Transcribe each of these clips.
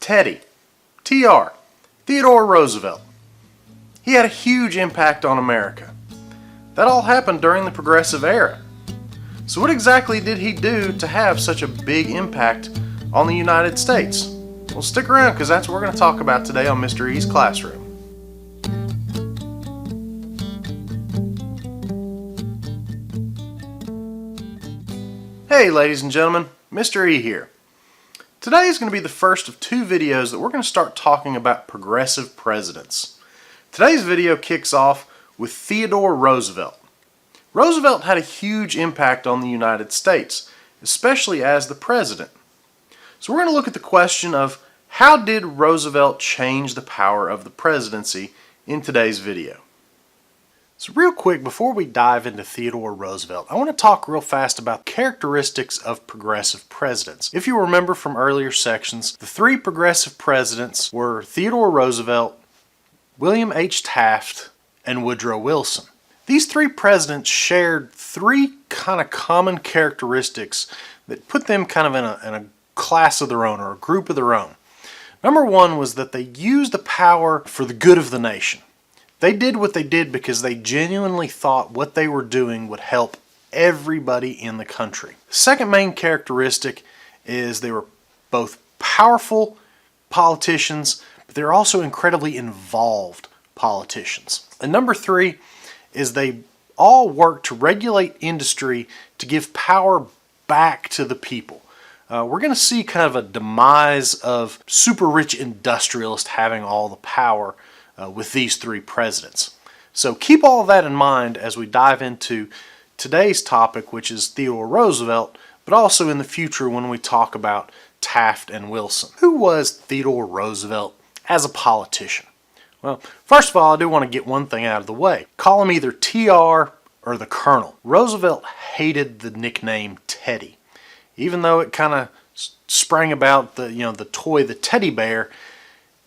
Teddy, TR, Theodore Roosevelt. He had a huge impact on America. That all happened during the Progressive Era. So what exactly did he do to have such a big impact on the United States? Well, stick around because that's what we're going to talk about today on Mr. E's Classroom. Hey ladies and gentlemen, Mr. E here. Today is going to be the first of two videos that we're going to start talking about progressive presidents. Today's video kicks off with Theodore Roosevelt. Roosevelt had a huge impact on the United States, especially as the president. So we're going to look at the question of how did Roosevelt change the power of the presidency in today's video. So real quick, before we dive into Theodore Roosevelt, I want to talk real fast about characteristics of progressive presidents. If you remember from earlier sections, the three progressive presidents were Theodore Roosevelt, William H. Taft, and Woodrow Wilson. These three presidents shared three kind of common characteristics that put them kind of in a class of their own or a group of their own. Number one was that they used the power for the good of the nation. They did what they did because they genuinely thought what they were doing would help everybody in the country. The second main characteristic is they were both powerful politicians, but they're also incredibly involved politicians. And number three is they all worked to regulate industry to give power back to the people. We're going to see kind of a demise of super rich industrialists having all the power with these three presidents. So keep all of that in mind as we dive into today's topic, which is Theodore Roosevelt, but also in the future when we talk about Taft and Wilson. Who was Theodore Roosevelt as a politician? Well, first of all, I do want to get one thing out of the way. Call him either TR or the Colonel. Roosevelt hated the nickname Teddy. Even though it kind of sprang about the toy, the teddy bear,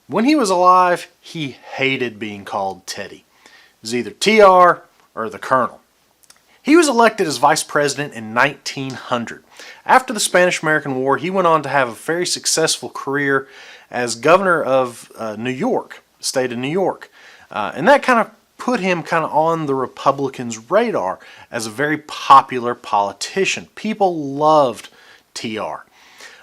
when he was alive, he hated being called Teddy. It was either TR or the Colonel. He was elected as vice president in 1900. After the Spanish-American War, he went on to have a very successful career as governor of New York, the state of New York. And that kind of put him kind of on the Republicans' radar as a very popular politician. People loved TR.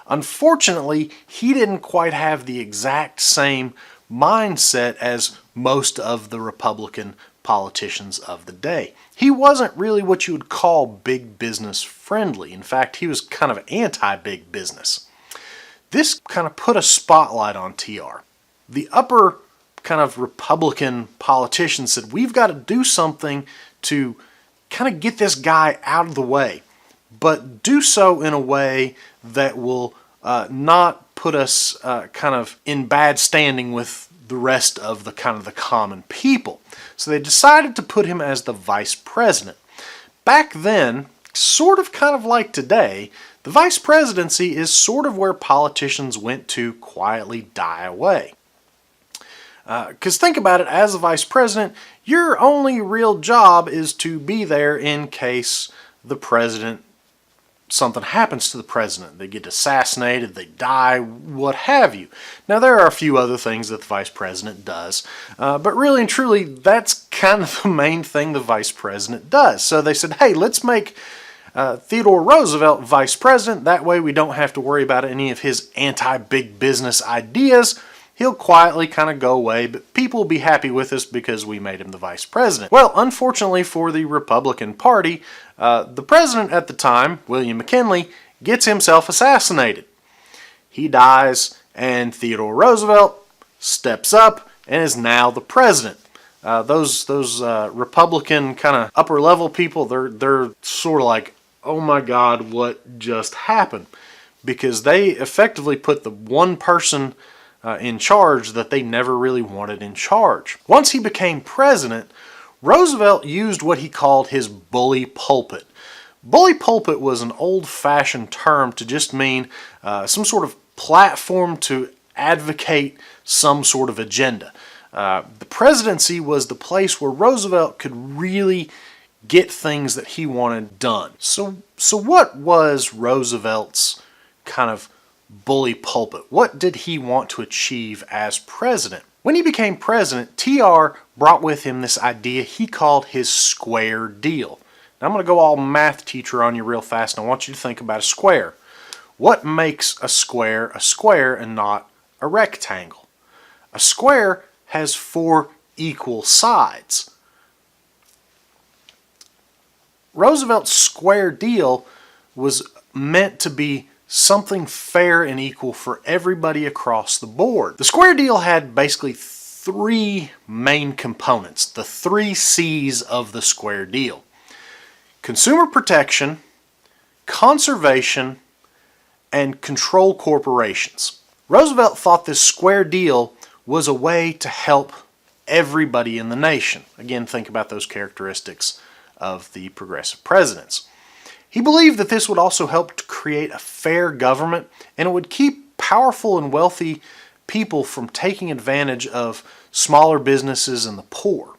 Unfortunately, he didn't quite have the exact same mindset as most of the Republican politicians of the day. He wasn't really what you would call big business friendly. In fact, he was kind of anti-big business. This kind of put a spotlight on TR. The upper kind of Republican politicians said, we've got to do something to kind of get this guy out of the way, but do so in a way that will not put us kind of in bad standing with the rest of the kind of the common people. So they decided to put him as the vice president. Back then, sort of kind of like today, the vice presidency is sort of where politicians went to quietly die away. Because think about it, as a vice president, your only real job is to be there in case the president, something happens to the president. They get assassinated, they die, what have you. Now there are a few other things that the vice president does, but really and truly that's kind of the main thing the vice president does. So they said, hey, let's make Theodore Roosevelt vice president. That way we don't have to worry about any of his anti-big business ideas. He'll quietly kind of go away, but people will be happy with us because we made him the vice president. Well, unfortunately for the Republican Party, the president at the time, William McKinley, gets himself assassinated. He dies, and Theodore Roosevelt steps up and is now the president. Those Republican kind of upper level people, they're sort of like, oh my God, what just happened? Because they effectively put the one person in charge that they never really wanted in charge. Once he became president, Roosevelt used what he called his bully pulpit. Bully pulpit was an old-fashioned term to just mean some sort of platform to advocate some sort of agenda. The presidency was the place where Roosevelt could really get things that he wanted done. So what was Roosevelt's kind of bully pulpit. What did he want to achieve as president? When he became president, TR brought with him this idea he called his square deal. Now I'm going to go all math teacher on you real fast, and I want you to think about a square. What makes a square and not a rectangle? A square has 4 equal sides. Roosevelt's square deal was meant to be something fair and equal for everybody across the board. The square deal had basically 3 main components, the 3 C's of the square deal: consumer protection, conservation, and control corporations. Roosevelt thought this square deal was a way to help everybody in the nation. Again, think about those characteristics of the progressive presidents. He believed that this would also help to create a fair government, and it would keep powerful and wealthy people from taking advantage of smaller businesses and the poor.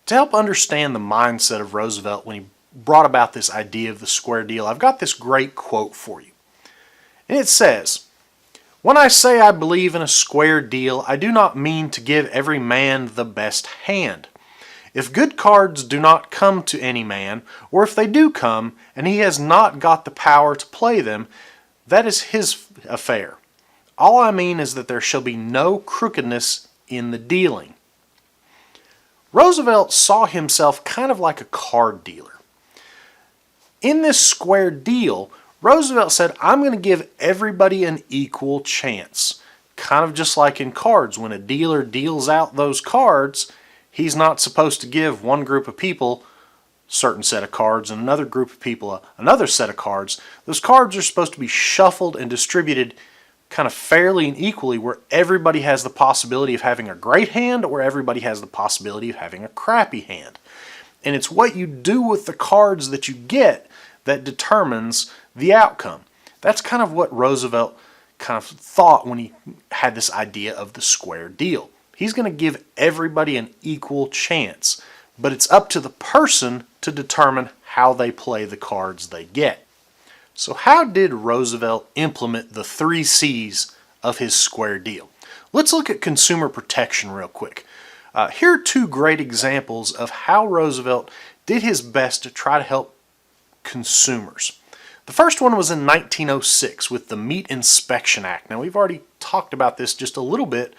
To help understand the mindset of Roosevelt when he brought about this idea of the square deal, I've got this great quote for you. And it says, "When I say I believe in a square deal, I do not mean to give every man the best hand. If good cards do not come to any man, or if they do come, and he has not got the power to play them, that is his affair. All I mean is that there shall be no crookedness in the dealing." Roosevelt saw himself kind of like a card dealer. In this square deal, Roosevelt said, I'm going to give everybody an equal chance. Kind of just like in cards, when a dealer deals out those cards, he's not supposed to give one group of people a certain set of cards and another group of people another set of cards. Those cards are supposed to be shuffled and distributed kind of fairly and equally, where everybody has the possibility of having a great hand or everybody has the possibility of having a crappy hand. And it's what you do with the cards that you get that determines the outcome. That's kind of what Roosevelt kind of thought when he had this idea of the square deal. He's going to give everybody an equal chance, but it's up to the person to determine how they play the cards they get. So how did Roosevelt implement the 3 C's of his square deal? Let's look at consumer protection real quick. Here are 2 great examples of how Roosevelt did his best to try to help consumers. The first one was in 1906 with the Meat Inspection Act. Now, we've already talked about this just a little bit,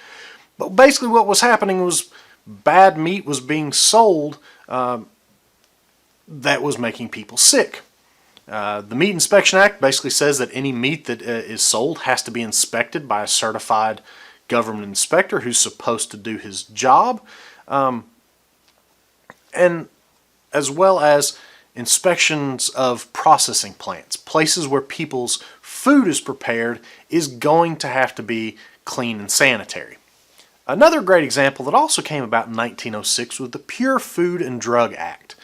but basically what was happening was bad meat was being sold that was making people sick. The Meat Inspection Act basically says that any meat that is sold has to be inspected by a certified government inspector who's supposed to do his job, and as well as inspections of processing plants. Places where people's food is prepared is going to have to be clean and sanitary. Another great example that also came about in 1906 was the Pure Food and Drug Act.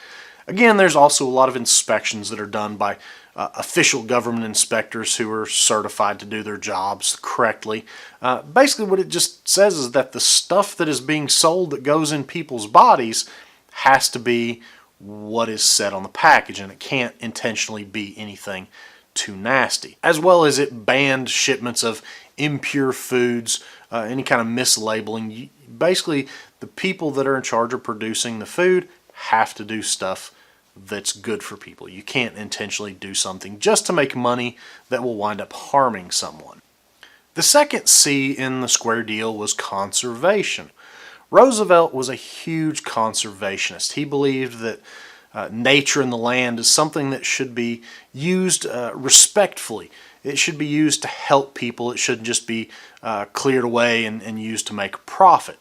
Again, there's also a lot of inspections that are done by official government inspectors who are certified to do their jobs correctly. Basically what it just says is that the stuff that is being sold that goes in people's bodies has to be what is said on the package, and it can't intentionally be anything too nasty. As well as it banned shipments of impure foods, any kind of mislabeling. Basically, the people that are in charge of producing the food have to do stuff that's good for people. You can't intentionally do something just to make money that will wind up harming someone. The second C in the square deal was conservation. Roosevelt was a huge conservationist. He believed that nature and the land is something that should be used respectfully. It should be used to help people. It shouldn't just be cleared away and used to make a profit.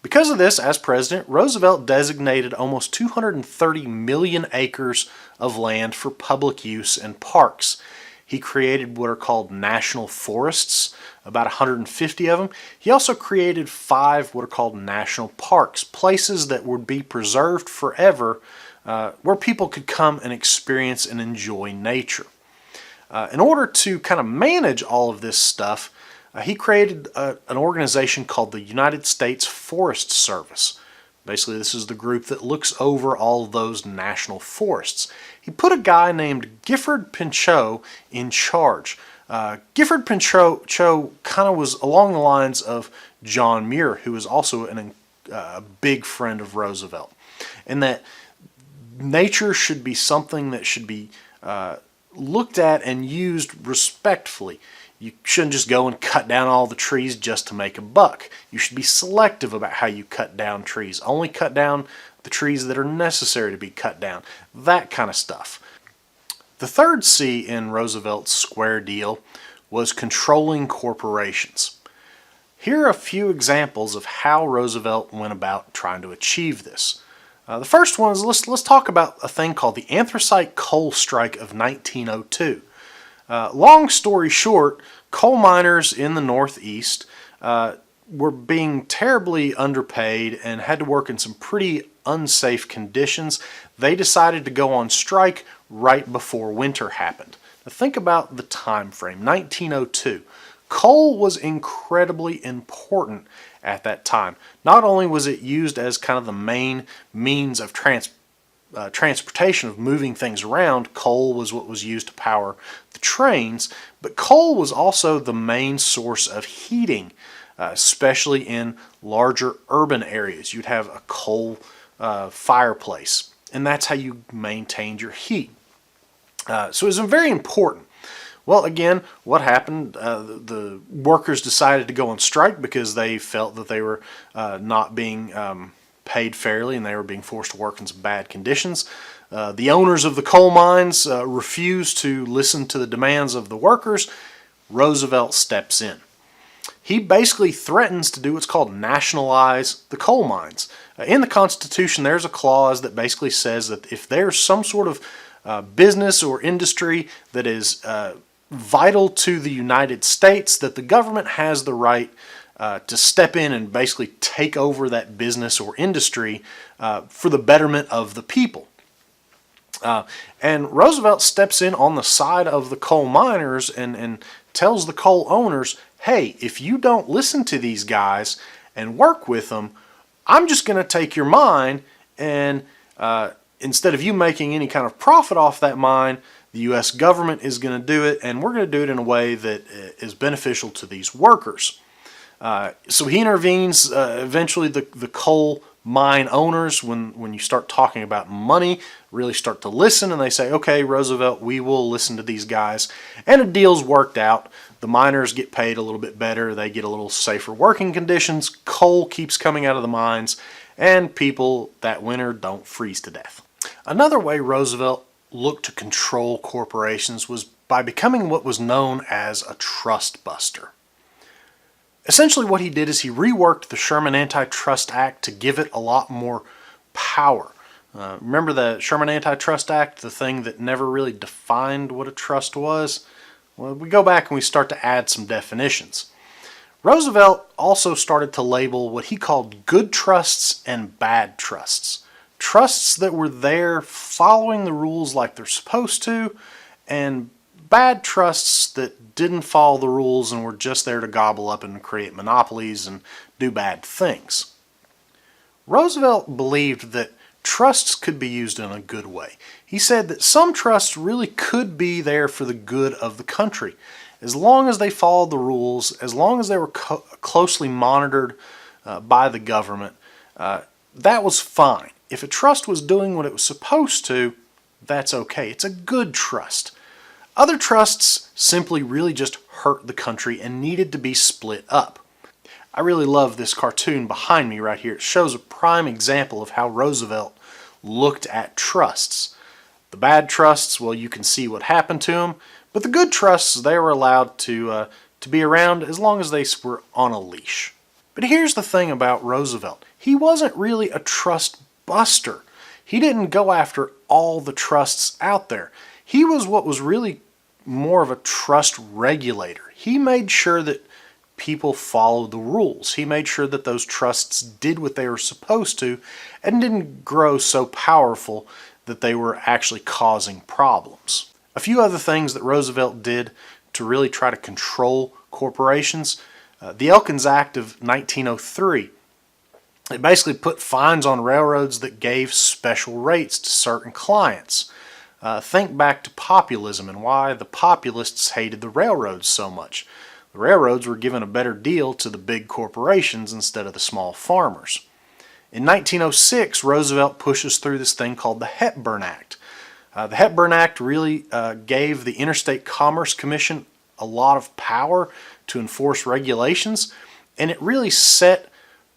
Because of this, as president, Roosevelt designated almost 230 million acres of land for public use and parks. He created what are called national forests, about 150 of them. He also created 5 what are called national parks, places that would be preserved forever, where people could come and experience and enjoy nature. In order to kind of manage all of this stuff, he created an organization called the United States Forest Service. Basically, this is the group that looks over all of those national forests. He put a guy named Gifford Pinchot in charge. Gifford Pinchot kind of was along the lines of John Muir, who was also a big friend of Roosevelt, in that nature should be something that should be looked at and used respectfully. You shouldn't just go and cut down all the trees just to make a buck. You should be selective about how you cut down trees. Only cut down the trees that are necessary to be cut down. That kind of stuff. The third C in Roosevelt's square deal was controlling corporations. Here are a few examples of how Roosevelt went about trying to achieve this. The first one is let's talk about a thing called the anthracite coal strike of 1902. Long story short, coal miners in the Northeast were being terribly underpaid and had to work in some pretty unsafe conditions. They decided to go on strike right before winter happened. Now think about the time frame, 1902. Coal was incredibly important at that time. Not only was it used as kind of the main means of transportation, of moving things around, coal was what was used to power the trains, but coal was also the main source of heating, especially in larger urban areas. You'd have a coal fireplace, and that's how you maintained your heat. So it was very important. Well, again, what happened? The workers decided to go on strike because they felt that they were not being paid fairly and they were being forced to work in some bad conditions. The owners of the coal mines refused to listen to the demands of the workers. Roosevelt steps in. He basically threatens to do what's called nationalize the coal mines. In the Constitution, there's a clause that basically says that if there's some sort of business or industry that is vital to the United States, that the government has the right to step in and basically take over that business or industry for the betterment of the people. And Roosevelt steps in on the side of the coal miners and tells the coal owners, hey, if you don't listen to these guys and work with them, I'm just going to take your mine, and instead of you making any kind of profit off that mine, the U.S. government is going to do it, and we're going to do it in a way that is beneficial to these workers. So he intervenes. Eventually the coal mine owners, when you start talking about money, really start to listen, and they say, okay, Roosevelt, we will listen to these guys. And a deal's worked out. The miners get paid a little bit better. They get a little safer working conditions. Coal keeps coming out of the mines, and people that winter don't freeze to death. Another way Roosevelt looked to control corporations was by becoming what was known as a trust buster. Essentially what he did is he reworked the Sherman Antitrust Act to give it a lot more power. Remember the Sherman Antitrust Act, the thing that never really defined what a trust was? Well, we go back and we start to add some definitions. Roosevelt also started to label what he called good trusts and bad trusts. Trusts that were there following the rules like they're supposed to, and bad trusts that didn't follow the rules and were just there to gobble up and create monopolies and do bad things. Roosevelt believed that trusts could be used in a good way. He said that some trusts really could be there for the good of the country. As long as they followed the rules, as long as they were closely monitored by the government, that was fine. If a trust was doing what it was supposed to, that's okay. It's a good trust. Other trusts simply really just hurt the country and needed to be split up. I really love this cartoon behind me right here. It shows a prime example of how Roosevelt looked at trusts. The bad trusts, well, you can see what happened to them, but the good trusts, they were allowed to be around as long as they were on a leash. But here's the thing about Roosevelt. He wasn't really a trust buster. He didn't go after all the trusts out there. He was what was really more of a trust regulator. He made sure that people followed the rules. He made sure that those trusts did what they were supposed to and didn't grow so powerful that they were actually causing problems. A few other things that Roosevelt did to really try to control corporations. The Elkins Act of 1903. It basically put fines on railroads that gave special rates to certain clients. Think back to populism and why the populists hated the railroads so much. The railroads were given a better deal to the big corporations instead of the small farmers. In 1906, Roosevelt pushes through this thing called the Hepburn Act. The Hepburn Act really gave the Interstate Commerce Commission a lot of power to enforce regulations, and it really set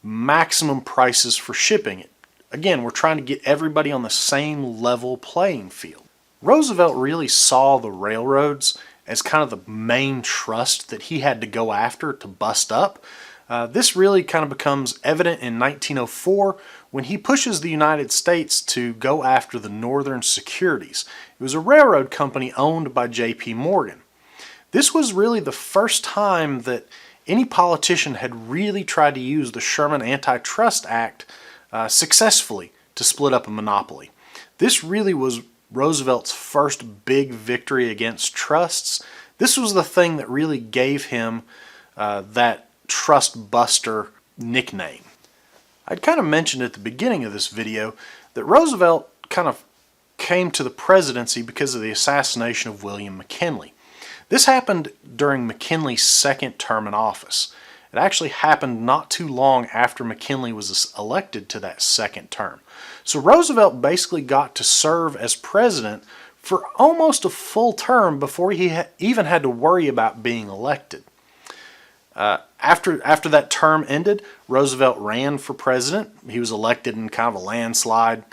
maximum prices for shipping. Again, we're trying to get everybody on the same level playing field. Roosevelt really saw the railroads as kind of the main trust that he had to go after to bust up. This really kind of becomes evident in 1904 when he pushes the United States to go after the Northern Securities. It was a railroad company owned by J.P. Morgan. This was really the first time that any politician had really tried to use the Sherman Antitrust Act successfully to split up a monopoly. This really was Roosevelt's first big victory against trusts. This was the thing that really gave him that trust buster nickname. I'd kind of mentioned at the beginning of this video that Roosevelt kind of came to the presidency because of the assassination of William McKinley. This happened during McKinley's second term in office. It actually happened not too long after McKinley was elected to that second term. So Roosevelt basically got to serve as president for almost a full term before he even had to worry about being elected. After that term ended, Roosevelt ran for president. He was elected in kind of a landslide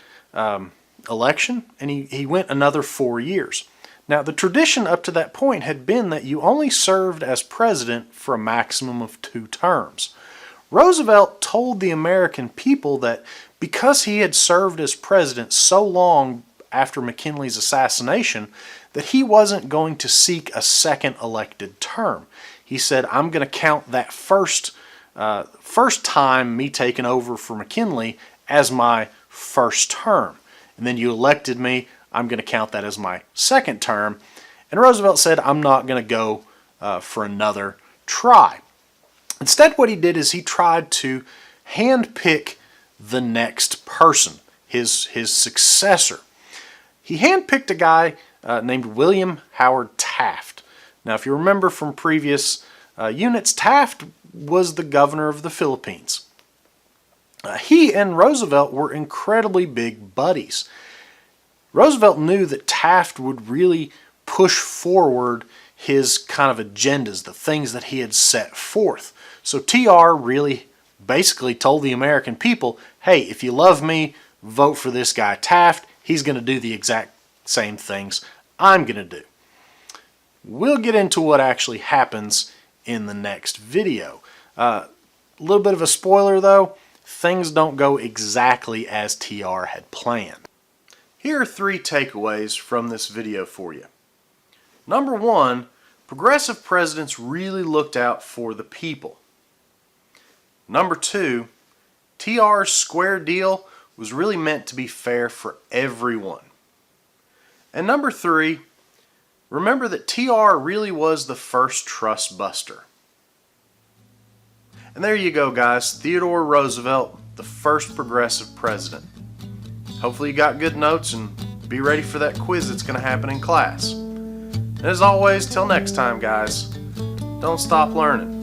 election, and he went another 4 years. Now, the tradition up to that point had been that you only served as president for a maximum of 2 terms. Roosevelt told the American people that because he had served as president so long after McKinley's assassination, that he wasn't going to seek a second elected term. He said, I'm going to count that first time me taking over for McKinley as my first term. And then you elected me, I'm going to count that as my second term. And Roosevelt said, I'm not going to go for another try. Instead, what he did is he tried to handpick the next person, his successor. He handpicked a guy named William Howard Taft. Now, if you remember from previous units, Taft was the governor of the Philippines. He and Roosevelt were incredibly big buddies. Roosevelt knew that Taft would really push forward his kind of agendas, the things that he had set forth. So TR really basically told the American people, hey, if you love me, vote for this guy Taft. He's going to do the exact same things I'm going to do. We'll get into what actually happens in the next video. A little bit of a spoiler though, things don't go exactly as TR had planned. Here are 3 takeaways from this video for you. Number 1, progressive presidents really looked out for the people. Number 2, TR's square deal was really meant to be fair for everyone. And number 3, remember that TR really was the first trust buster. And there you go, guys. Theodore Roosevelt, the first progressive president. Hopefully you got good notes and be ready for that quiz that's going to happen in class. And as always, till next time, guys, don't stop learning.